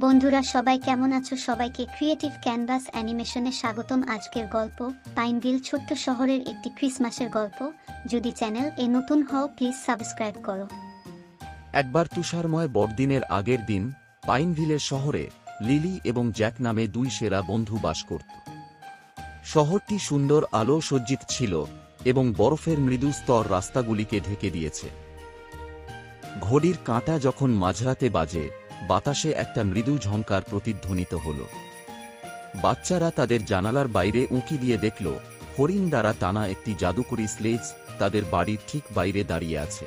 বন্ধুরা সবাই কেমন আছো? সবাইকে ক্রিয়েটিভ ক্যানভাস অ্যানিমেশনে স্বাগতম। আজকের গল্প পাইনভিল, ছোট্ট শহরের একটি ক্রিসমাসের গল্প। যদি চ্যানেল এ নতুন হও প্লিজ সাবস্ক্রাইব করো। একবার তুষারময় বড়দিনের আগের দিন পাইনভিলের শহরে লিলি এবং জ্যাক নামে দুই সেরা বন্ধু বাস করত। শহরটি সুন্দর আলো সজ্জিত ছিল এবং বরফের মৃদু স্তর রাস্তাগুলিকে ঢেকে দিয়েছে। ঘড়ির কাঁটা যখন মাঝরাতে বাজে, বাতাসে একটা মৃদু ঝংকার প্রতিধ্বনিত হল। বাচ্চারা তাদের জানালার বাইরে উঁকি দিয়ে দেখল হরিণ দ্বারা টানা একটি জাদুকরী স্লেজ তাদের বাড়ির ঠিক বাইরে দাঁড়িয়ে আছে।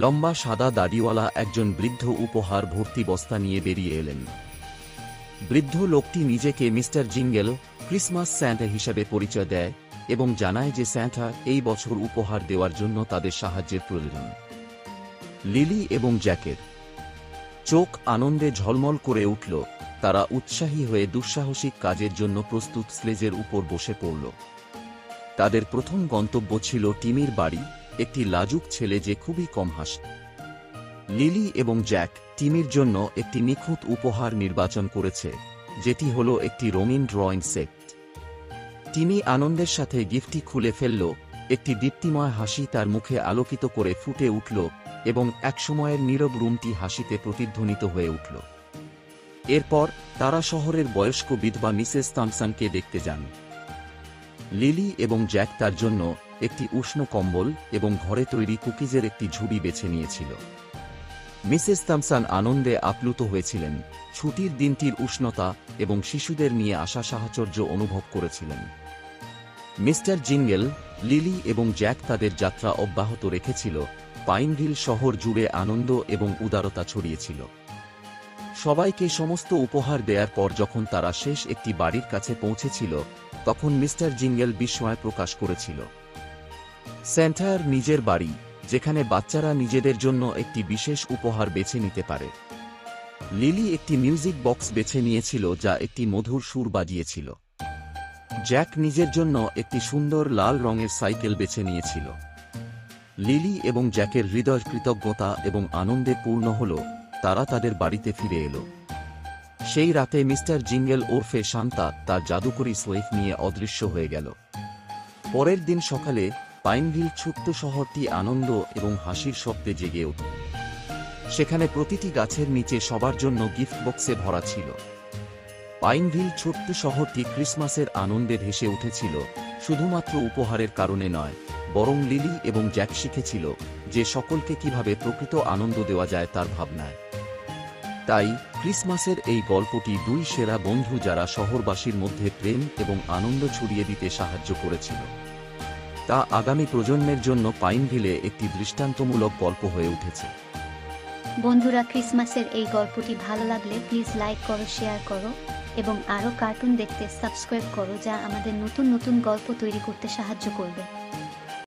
লম্বা সাদা দাড়িওয়ালা একজন বৃদ্ধ উপহার ভর্তি বস্তা নিয়ে বেরিয়ে এলেন। বৃদ্ধ লোকটি নিজেকে মিস্টার জিঙ্গেল, ক্রিসমাস স্যান্টা হিসাবে পরিচয় দেয় এবং জানায় যে স্যান্টা এই বছর উপহার দেওয়ার জন্য তাদের সাহায্যের প্রয়োজন। লিলি এবং জ্যাকের চোখ আনন্দে ঝলমল করে উঠল। তারা উৎসাহী হয়ে দুঃসাহসিক কাজের জন্য প্রস্তুত স্লেজের উপর বসে পড়ল। তাদের প্রথম গন্তব্য ছিল টিমির বাড়ি, একটি লাজুক ছেলে যে খুবই কম হাসে। লিলি এবং জ্যাক টিমির জন্য একটি নিখুঁত উপহার নির্বাচন করেছে, যেটি হল একটি রঙিন ড্রয়িং সেট। টিমি আনন্দের সাথে গিফটটি খুলে ফেলল। একটি দীপ্তিময় হাসি তার মুখে আলোকিত করে ফুটে উঠল এবং একসময়ের নীরব রুমটি হাসিতে প্রতিধ্বনিত হয়ে উঠল। এরপর তারা শহরের বয়স্ক বিধবা মিসেস থমসনকে দেখতে যান। লিলি এবং জ্যাক তার জন্য একটি উষ্ণ কম্বল এবং ঘরে তৈরি কুকিজের একটি ঝুড়ি বেছে নিয়েছিল। মিসেস থমসন আনন্দে আপ্লুত হয়েছিলেন, ছুটির দিনটির উষ্ণতা এবং শিশুদের নিয়ে আসা সাহচর্য অনুভব করেছিলেন। মিস্টার জিঙ্গেল, লিলি এবং জ্যাক তাদের যাত্রা অব্যাহত রেখেছিল। পাইনভিল শহর জুড়ে আনন্দ এবং উদারতা ছড়িয়েছিল। সবাইকে সমস্ত উপহার দেওয়ার পর যখন তারা শেষ একটি বাড়ির কাছে পৌঁছেছিল, তখন মিস্টার জিঙ্গেল বিস্ময় প্রকাশ করেছিল। স্যান্টার নিজের বাড়ি, যেখানে বাচ্চারা নিজেদের জন্য একটি বিশেষ উপহার বেছে নিতে পারে। লিলি একটি মিউজিক বক্স বেছে নিয়েছিল যা একটি মধুর সুর বাজিয়েছিল। জ্যাক নিজের জন্য একটি সুন্দর লাল রঙের সাইকেল বেছে নিয়েছিল। লিলি এবং জ্যাকের হৃদয় কৃতজ্ঞতা এবং আনন্দে পূর্ণ হল। তারা তাদের বাড়িতে ফিরে এলো। সেই রাতে মিস্টার জিঙ্গেল ওরফে শান্তা তার জাদুকরী সোয়েফ নিয়ে অদৃশ্য হয়ে গেল। পরের দিন সকালে পাইনভিল ছোট্ট শহরটি আনন্দ এবং হাসির শব্দে জেগে ওঠে। সেখানে প্রতিটি গাছের নিচে সবার জন্য গিফট বক্সে ভরা ছিল। পাইনভিল ছোট্ট শহরটি ক্রিসমাসের আনন্দে ভেসে উঠেছিল, শুধুমাত্র উপহারের কারণে নয়, বরং লিলি এবং জ্যাক শিখেছিল যে সকলকে কিভাবে প্রকৃত আনন্দ দেওয়া যায় তার ভাবনায়। তাই ক্রিসমাসের এই গল্পটি দুই সেরা বন্ধু যারা শহরবাসীর মধ্যে প্রেম এবং আনন্দ ছড়িয়ে দিতে সাহায্য করেছিল, তা আগামী প্রজন্মের জন্য পাইনভিলে একটি দৃষ্টান্তমূলক গল্প হয়ে উঠেছে। বন্ধুরা, ক্রিসমাসের এই গল্পটি ভালো লাগলে প্লিজ লাইক করো, শেয়ার করো এবং আরও কার্টুন দেখতে সাবস্ক্রাইব করো, যা আমাদের নতুন নতুন গল্প তৈরি করতে সাহায্য করবে।